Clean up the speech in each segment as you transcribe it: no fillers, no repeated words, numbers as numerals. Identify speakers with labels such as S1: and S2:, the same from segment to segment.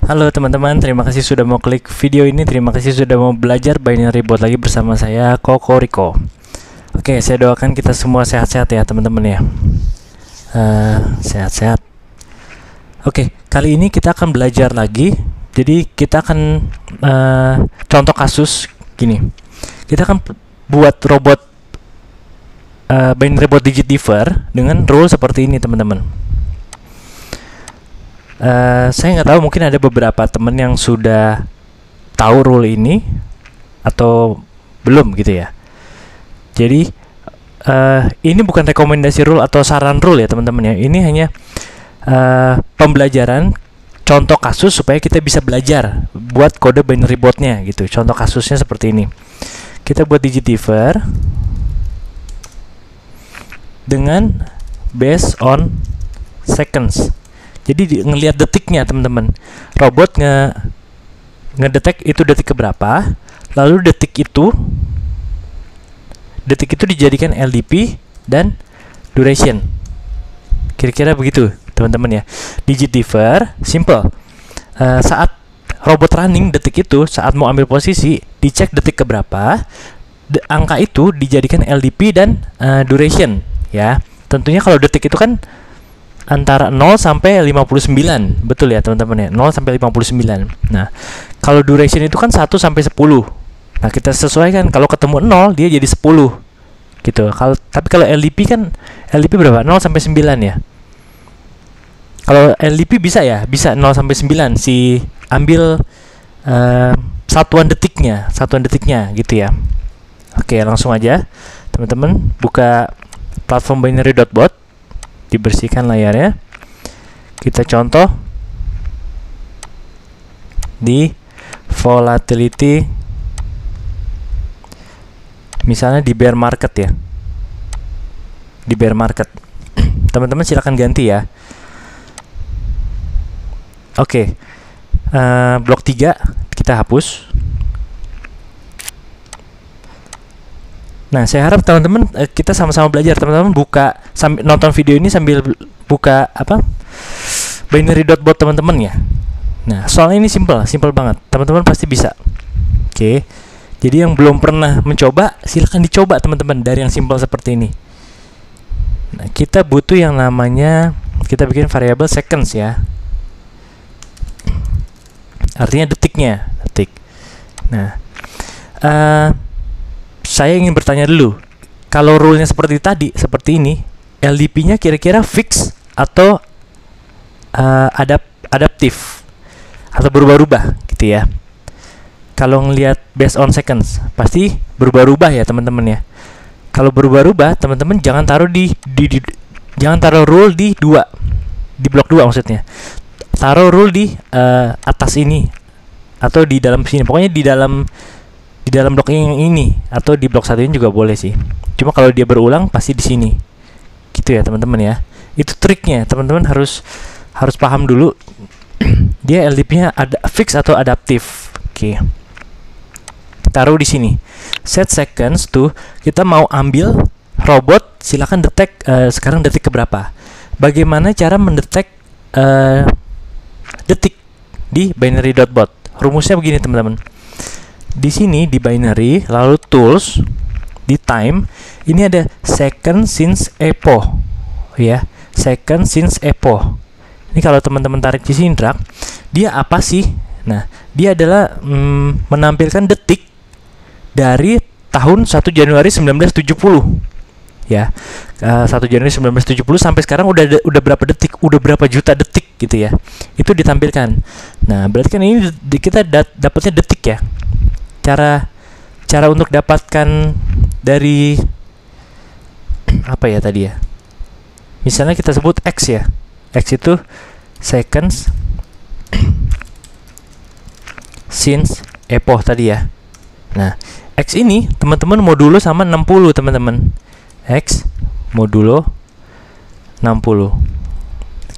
S1: Halo teman-teman, terima kasih sudah mau klik video ini. Terima kasih sudah mau belajar binary bot lagi bersama saya, Kokoriko. Oke, saya doakan kita semua sehat-sehat ya teman-teman ya. Sehat-sehat. Oke, kali ini kita akan belajar lagi. Jadi kita akan contoh kasus gini. Kita akan buat robot binary bot digit differ dengan rule seperti ini teman-teman. Saya nggak tahu, mungkin ada beberapa teman yang sudah tahu rule ini atau belum gitu ya. Jadi ini bukan rekomendasi rule atau saran rule ya teman-teman ya. Ini hanya pembelajaran contoh kasus supaya kita bisa belajar buat kode binary botnya gitu. Contoh kasusnya seperti ini. Kita buat digit differ dengan based on seconds. Jadi ngelihat detiknya teman-teman. Robot ngedetek itu detik keberapa, lalu detik itu dijadikan LDP dan duration. Kira-kira begitu teman-teman ya. Digit differ simple. Saat robot running detik itu, saat mau ambil posisi, dicek detik keberapa, angka itu dijadikan LDP dan duration ya. Tentunya kalau detik itu kan antara 0 sampai 59. Betul ya teman-teman ya, 0 sampai 59. Nah, kalau duration itu kan 1 sampai 10. Nah, kita sesuaikan, kalau ketemu 0 dia jadi 10 gitu. Tapi kalau LDP kan, LDP berapa? 0 sampai 9 ya. Kalau LDP bisa ya, bisa 0 sampai 9 si ambil satuan detiknya gitu ya. Oke, langsung aja teman-teman buka platform binary.bot, dibersihkan layarnya. Kita contoh di volatility, misalnya di bear market ya, di bear market. Teman-teman silakan ganti ya. Oke, blok 3 kita hapus. Nah, saya harap teman-teman kita sama-sama belajar. Teman-teman buka sambil nonton video ini sambil buka binary.bot teman-teman ya. Nah, soalnya ini simple banget. Teman-teman pasti bisa. Oke. Jadi yang belum pernah mencoba, silahkan dicoba teman-teman dari yang simple seperti ini. Nah, kita butuh yang namanya, kita bikin variabel seconds ya. Artinya detiknya, detik. Nah, saya ingin bertanya dulu, kalau rule-nya seperti ini, LDP-nya kira-kira fix atau adaptif atau berubah-ubah gitu ya. Kalau ngelihat based on seconds, pasti berubah-ubah ya teman-teman ya. Kalau berubah-ubah, teman-teman jangan taruh jangan taruh rule di blok 2 maksudnya. Taruh rule di atas ini atau di dalam sini. Pokoknya di dalam blok yang ini atau di blok 1 ini juga boleh sih. Cuma kalau dia berulang pasti di sini. Gitu ya, teman-teman ya. Itu triknya. Teman-teman harus paham dulu dia LDP-nya fix atau adaptif. Oke. Taruh di sini. Set seconds tuh kita mau ambil robot, silakan detek sekarang detik keberapa. Bagaimana cara mendetek detik di binary.bot? Rumusnya begini, teman-teman. Di sini di binary, lalu tools, di time, ini ada second since epoch ya, second since epoch. Ini kalau teman-teman tarik di sini drag, dia apa sih? Nah, dia adalah menampilkan detik dari tahun 1 Januari 1970 ya. 1 Januari 1970 sampai sekarang udah berapa detik, udah berapa juta detik gitu ya. Itu ditampilkan. Nah, berarti kan ini kita dapatnya detik ya. Cara untuk dapatkan dari apa ya tadi ya, misalnya kita sebut X ya, X itu seconds since epoch tadi ya. Nah, X ini teman-teman modulo sama 60 teman-teman. X modulo 60.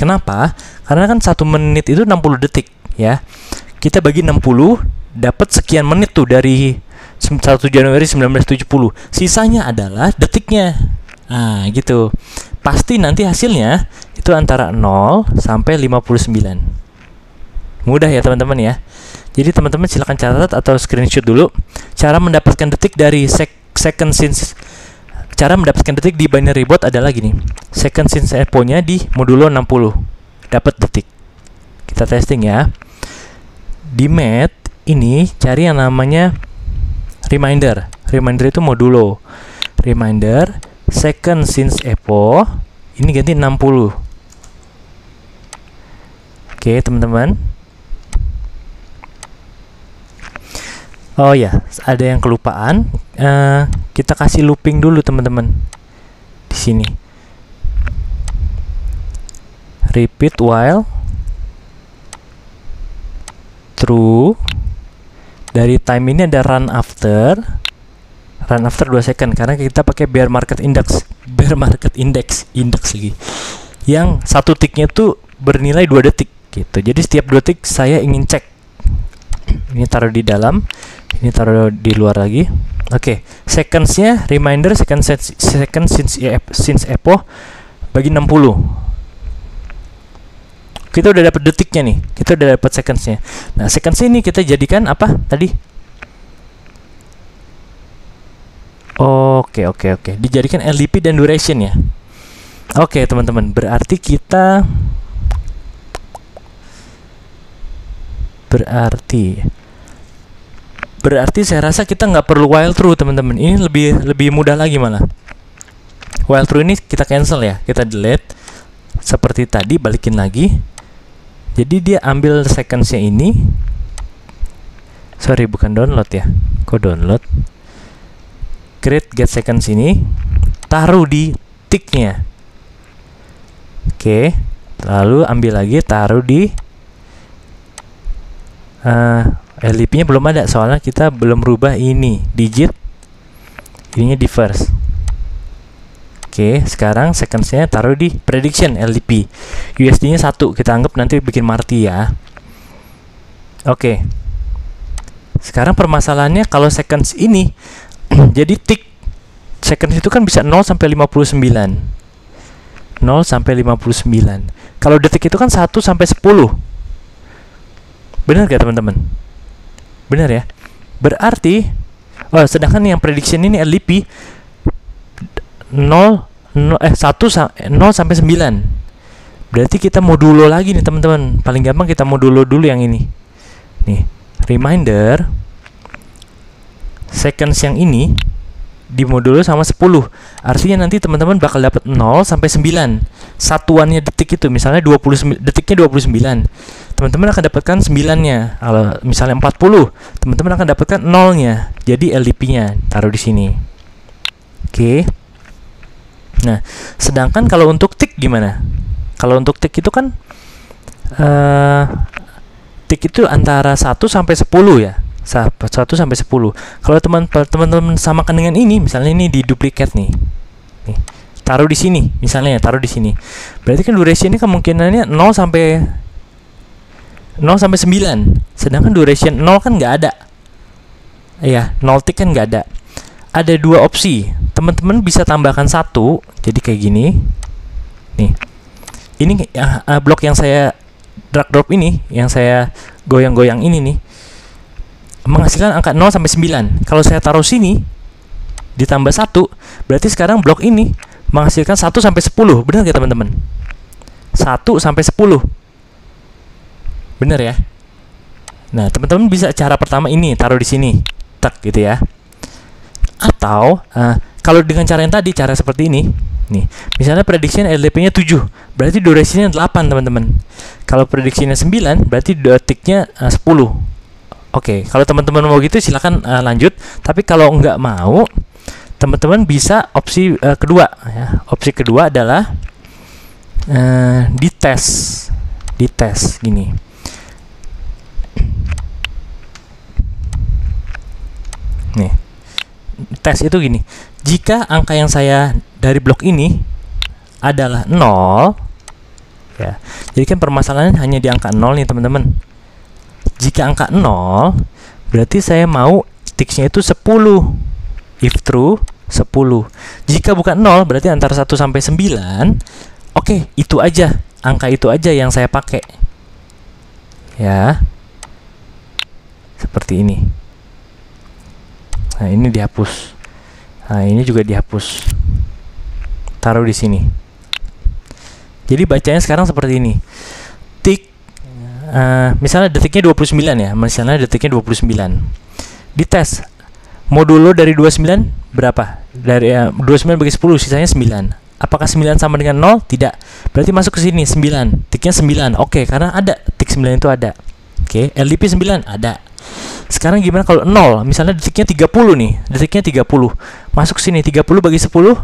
S1: Kenapa? Karena kan 1 menit itu 60 detik ya. Kita bagi 60, dapat sekian menit tuh dari 1 Januari 1970. Sisanya adalah detiknya. Nah, gitu. Pasti nanti hasilnya itu antara 0 sampai 59. Mudah ya teman-teman ya. Jadi teman-teman silahkan catat atau screenshot dulu. Cara mendapatkan detik dari second since. Cara mendapatkan detik di binary bot adalah gini. Second since epo-nya di modulo 60. Dapat detik. Kita testing ya. Di mat ini cari yang namanya reminder. Reminder itu modulo. Reminder second since epo ini ganti 60. Oke, teman-teman. Oh ya, ada yang kelupaan. Kita kasih looping dulu teman-teman. Di sini. Repeat while true. Dari time ini ada run after 2 second karena kita pakai bear market index lagi. Yang satu ticknya tuh bernilai 2 detik gitu. Jadi setiap 2 detik saya ingin cek. Ini taruh di dalam, ini taruh di luar lagi. Oke, seconds-nya reminder second since epo bagi 60. Kita udah dapat detiknya nih. Kita udah dapat seconds-nya. Nah, seconds ini kita jadikan apa tadi? Oke. Dijadikan LDP dan duration ya. Oke, teman-teman. Berarti saya rasa kita nggak perlu while true teman-teman. Ini lebih mudah lagi malah. While true ini kita cancel ya, kita delete seperti tadi, balikin lagi. Jadi dia ambil seconds-nya ini. Sorry, bukan download ya. Kok download? Create get seconds ini, taruh di tick-nya. Oke, lalu ambil lagi, taruh di LDP-nya belum ada soalnya kita belum rubah ini digit, ininya di first. Oke, sekarang seconds-nya taruh di prediction LDP. USD-nya 1, kita anggap nanti bikin Marty ya. Oke. Sekarang permasalahannya kalau seconds ini jadi tick seconds itu kan bisa 0 sampai 59. 0 sampai 59. Kalau detik itu kan 1 sampai 10. Benar gak teman-teman? Benar ya? Berarti sedangkan yang prediction ini LDP 0 sampai 9. Berarti kita modulo lagi nih teman-teman. Paling gampang kita modulo dulu yang ini. Nih, reminder seconds yang ini di modulo sama 10. Artinya nanti teman-teman bakal dapat 0 sampai 9. Satuannya detik itu misalnya 29, detiknya 29. Teman-teman akan dapatkan 9-nya. Kalau misalnya 40, teman-teman akan dapatkan 0-nya. Jadi LDP-nya taruh di sini. Oke. Nah, sedangkan kalau untuk tick gimana? Kalau untuk tick itu kan tick itu antara 1 sampai 10 ya. 1 sampai 10. Kalau teman-teman samakan dengan ini, misalnya ini di duplicate nih. Taruh di sini, misalnya taruh di sini. Berarti kan duration ini kemungkinannya 0 sampai 9. Sedangkan duration 0 kan nggak ada. Iya, 0 tick kan nggak ada. Ada 2 opsi. Teman-teman bisa tambahkan 1, jadi kayak gini. Nih. Ini blok yang saya drag drop ini, yang saya goyang-goyang ini nih, menghasilkan angka 0 sampai 9. Kalau saya taruh sini ditambah 1, berarti sekarang blok ini menghasilkan 1 sampai 10. Benar nggak teman-teman? 1 sampai 10. Benar ya? Nah, teman-teman bisa cara pertama ini taruh di sini. Tak gitu ya. Atau kalau dengan cara yang tadi, cara seperti ini. Nih, misalnya prediction LDP-nya 7, berarti durasinya 8, teman-teman. Kalau prediksinya 9, berarti detiknya 10. Oke, kalau teman-teman mau gitu silakan lanjut. Tapi kalau nggak mau, teman-teman bisa opsi kedua ya. Opsi kedua adalah dites gini. Nih, tes itu gini. Jika angka yang saya dari blok ini adalah 0 ya. Jadi kan permasalahannya hanya di angka 0 nih, teman-teman. Jika angka 0, berarti saya mau ticksnya itu 10. If true, 10. Jika bukan 0, berarti antara 1 sampai 9. Oke, itu aja. Angka itu aja yang saya pakai. ya, seperti ini. Nah, ini dihapus. Nah, ini juga dihapus. Taruh di sini. Jadi bacanya sekarang seperti ini. Tik, misalnya detiknya 29 ya. Misalnya detiknya 29. Dites. Modulo dari 29 berapa? Dari 29 bagi 10 sisanya 9. Apakah 9 sama dengan 0? Tidak. Berarti masuk ke sini 9. Tiknya 9. Oke, karena ada tik 9 itu ada. Oke, LDP 9 ada. Sekarang gimana kalau 0? Misalnya detiknya 30 nih. Detiknya 30. Masuk sini 30 bagi 10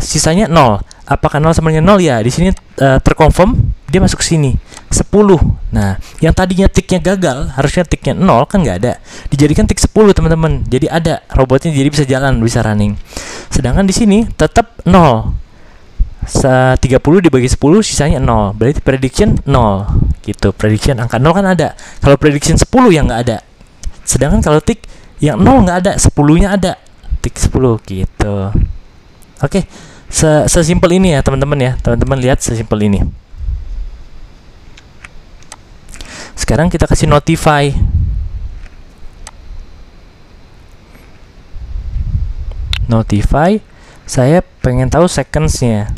S1: sisanya 0. Apakah 0 sama dengan 0? Ya, di sini terkonfirm dia masuk ke sini 10. Nah, yang tadinya tiknya gagal, harusnya tiknya 0 kan nggak ada. Dijadikan tik 10, teman-teman. Jadi ada robotnya, jadi bisa jalan, bisa running. Sedangkan di sini tetap 0. 30 dibagi 10 sisanya 0. Berarti prediction 0. Gitu. Prediction angka 0 kan ada. Kalau prediction 10 yang nggak ada. Sedangkan kalau tik yang 0 nggak ada, 10-nya ada. Tik 10 gitu. Oke. Sesimpel ini ya, teman-teman ya. Teman-teman lihat sesimpel ini. Sekarang kita kasih notify. Notify. Saya pengen tahu seconds-nya.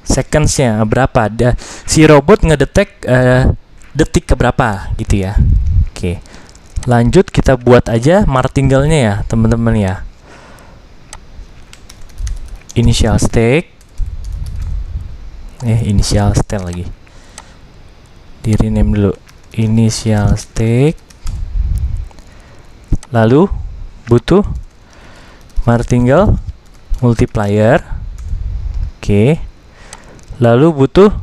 S1: Seconds-nya berapa? Si robot ngedetek detik keberapa gitu ya. Oke. Lanjut kita buat aja martingale-nya ya, teman-teman ya. Initial state. Initial state lagi. Di rename dulu. Initial state. Lalu butuh martingale multiplier. Oke. Lalu butuh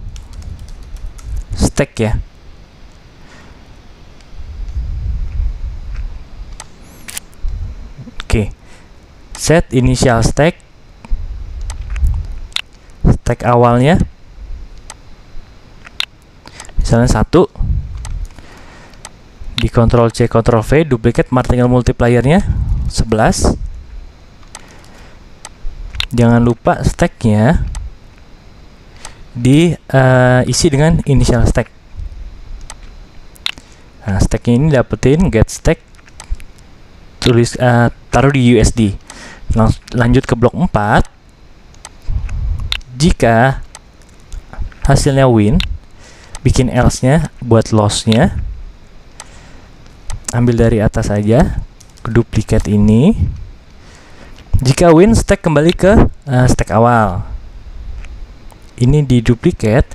S1: stack ya. Oke. Set initial stack. Stack awalnya misalnya 1. Di Ctrl C Ctrl V, duplicate martingale multipliernya 11. Jangan lupa stacknya diisi dengan initial stack. Nah, stacknya ini dapetin get stack, tulis taruh di USD. Lanjut ke blok 4. Jika hasilnya win, bikin else-nya buat loss-nya. Ambil dari atas aja, duplicate ini. Jika win, stack kembali ke stack awal. Ini di duplicate.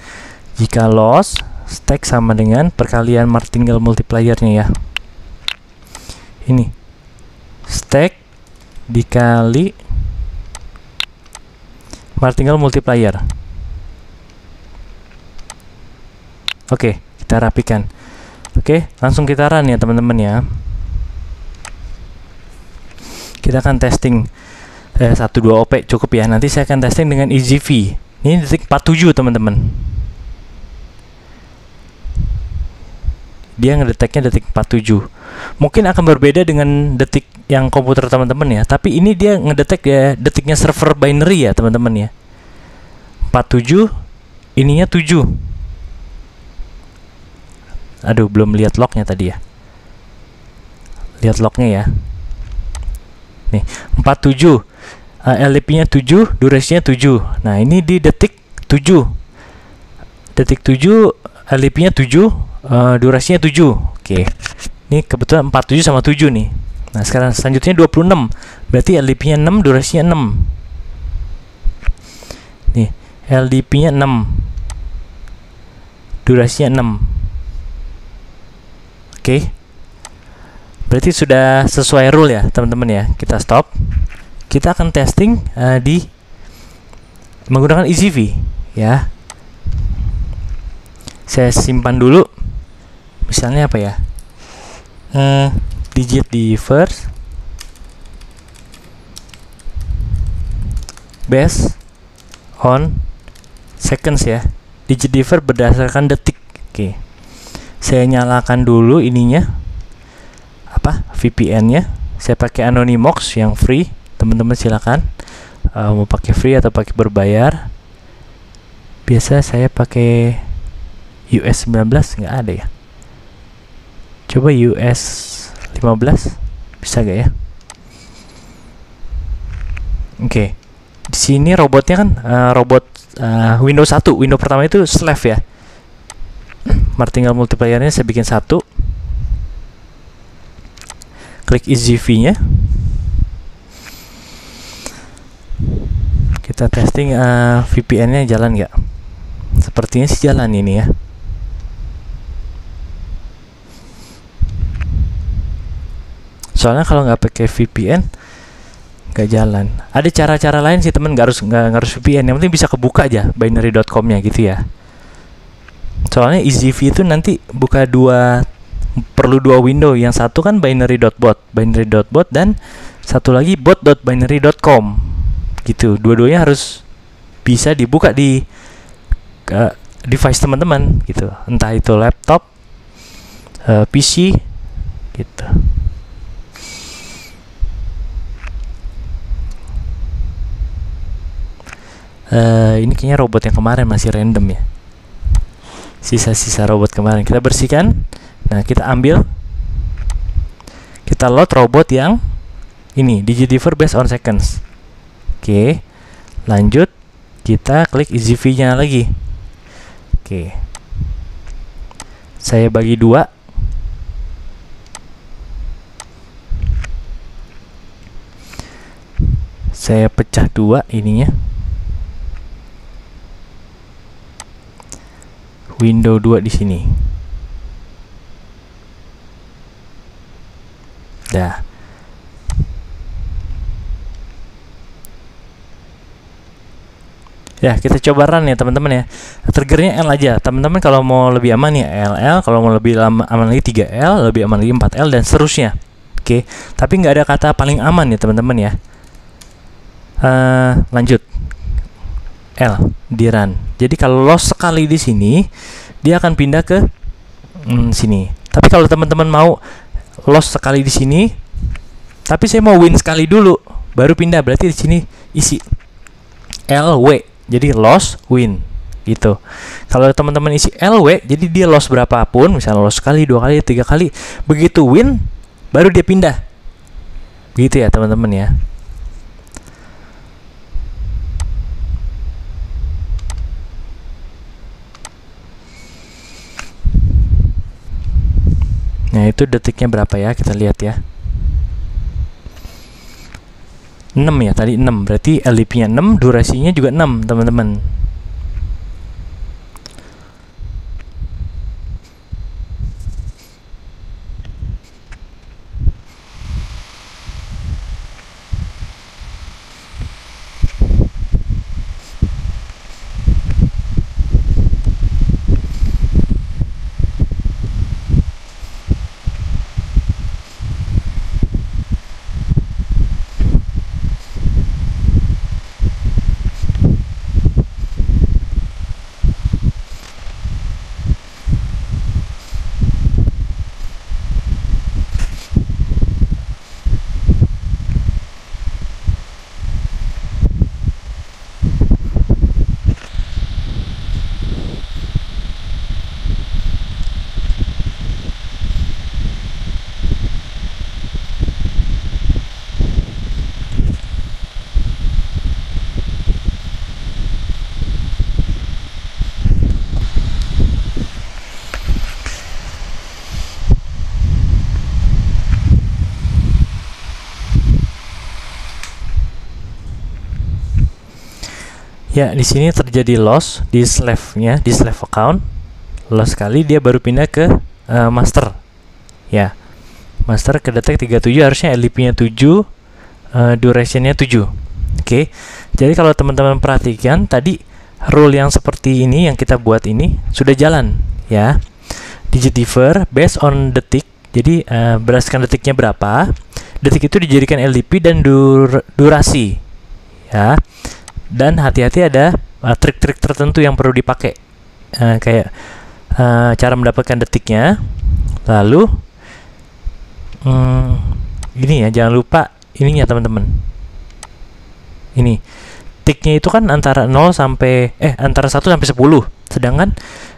S1: Jika loss, stack sama dengan perkalian martingale multipliernya ya. Ini stack dikali martingale multiplier. Oke, kita rapikan. Oke, langsung kita run ya teman-teman ya. Kita akan testing 1, 2 OP cukup ya. Nanti saya akan testing dengan EasyV. Ini detik 47 teman-teman. Dia ngedeteknya detik 47. Mungkin akan berbeda dengan detik yang komputer teman-teman ya. Tapi ini dia ngedetek ya detiknya server binary ya teman-teman ya. 47, ininya 7. Aduh, belum lihat lognya tadi ya. Lihat lognya ya. Nih, 47. LDP-nya 7, durasinya 7. Nah, ini di detik 7. Detik 7, LDP-nya 7, durasinya 7. Oke. Ini kebetulan 47 sama 7 nih. Nah, sekarang selanjutnya 26. Berarti LDP-nya 6, durasinya 6. Nih, LDP-nya 6. Durasinya 6. Oke. Berarti sudah sesuai rule ya, teman-teman ya. Kita stop. Kita akan testing di menggunakan EasyV ya. Saya simpan dulu. Misalnya apa ya? Digit di first, based on seconds ya. Digit differ berdasarkan detik. Oke. Saya nyalakan dulu ininya. Apa? VPN-nya. Saya pakai Anonymox yang free. Teman-teman silakan mau pakai free atau pakai berbayar. Biasa saya pakai US 19 nggak ada ya. Coba US 15 bisa gak ya? Oke. Di sini robotnya kan robot Windows 1. Windows pertama itu slave ya. Tinggal multiplayernya saya bikin 1. Klik EasyV-nya. Kita testing VPN-nya jalan nggak? Sepertinya sih jalan ini ya. Soalnya kalau nggak pakai VPN nggak jalan. Ada cara-cara lain sih temen, nggak harus VPN. Yang penting bisa kebuka aja binary.com-nya gitu ya. Soalnya EasyV itu nanti buka perlu dua window. Yang satu kan binary.bot dan satu lagi bot.binary.com gitu. Dua-duanya harus bisa dibuka di device teman-teman gitu. Entah itu laptop, PC gitu. Ini kayaknya robot yang kemarin masih random ya. Sisa-sisa robot kemarin kita bersihkan. Nah, kita ambil, kita load robot yang ini, Digitiver based on seconds. Oke, lanjut, kita klik EasyV-nya lagi. Oke, saya bagi 2. Saya pecah 2 ininya. Window 2 di sini. Dah. Ya, kita coba run ya teman-teman ya. Triggernya L aja. Teman-teman kalau mau lebih aman ya LL, kalau mau lebih aman lagi 3L, lebih aman lagi 4L dan seterusnya. Oke, tapi nggak ada kata paling aman ya teman-teman ya. Lanjut. L di run. Jadi kalau loss sekali di sini, dia akan pindah ke sini. Tapi kalau teman-teman mau loss sekali di sini, tapi saya mau win sekali dulu, baru pindah, berarti di sini isi LW. Jadi loss win gitu. Kalau teman-teman isi LW, jadi dia loss berapapun, misalnya loss sekali, 2 kali, 3 kali, begitu win baru dia pindah. Begitu ya teman-teman ya. Nah, itu detiknya berapa ya? Kita lihat ya. 6 ya, tadi 6. Berarti LDP-nya 6, durasinya juga 6, teman-teman. Ya, di sini terjadi loss di slave-nya, di slave account. Loss sekali, dia baru pindah ke master. Ya. Master ke detek 37, harusnya LDP-nya 7, duration-nya 7. Oke. Jadi kalau teman-teman perhatikan tadi rule yang seperti ini yang kita buat ini sudah jalan, ya. Digitiver based on detik. Jadi berdasarkan detiknya berapa, detik itu dijadikan LDP dan durasi. Ya. Dan hati-hati ada trik-trik tertentu yang perlu dipakai, kayak cara mendapatkan detiknya. Lalu ini ya, jangan lupa ininya teman-teman. Ini detiknya itu kan antara 0 sampai antara 1 sampai 10. Sedangkan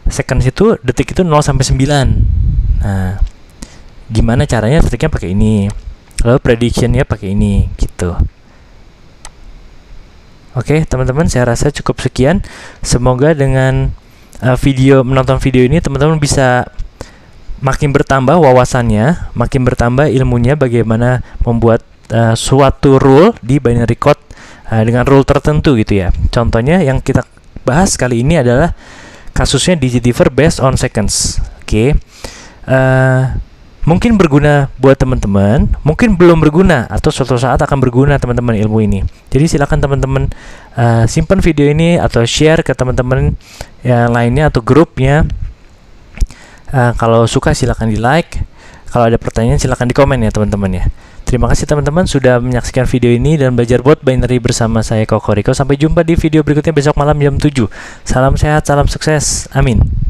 S1: seconds itu detik itu 0 sampai 9. Nah, gimana caranya detiknya pakai ini. Lalu predictionnya pakai ini gitu. Oke, teman-teman, saya rasa cukup sekian. Semoga dengan menonton video ini teman-teman bisa makin bertambah wawasannya, makin bertambah ilmunya bagaimana membuat suatu rule di binary code dengan rule tertentu gitu ya. Contohnya yang kita bahas kali ini adalah kasusnya digitiver based on seconds. Oke. Mungkin berguna buat teman-teman, mungkin belum berguna atau suatu saat akan berguna teman-teman ilmu ini. Jadi silakan teman-teman simpan video ini atau share ke teman-teman yang lainnya atau grupnya. Kalau suka silakan di like. Kalau ada pertanyaan silakan di komen ya teman-teman ya. Terima kasih teman-teman sudah menyaksikan video ini dan belajar buat binary bersama saya Kokoriko. Sampai jumpa di video berikutnya besok malam jam 7. Salam sehat, salam sukses. Amin.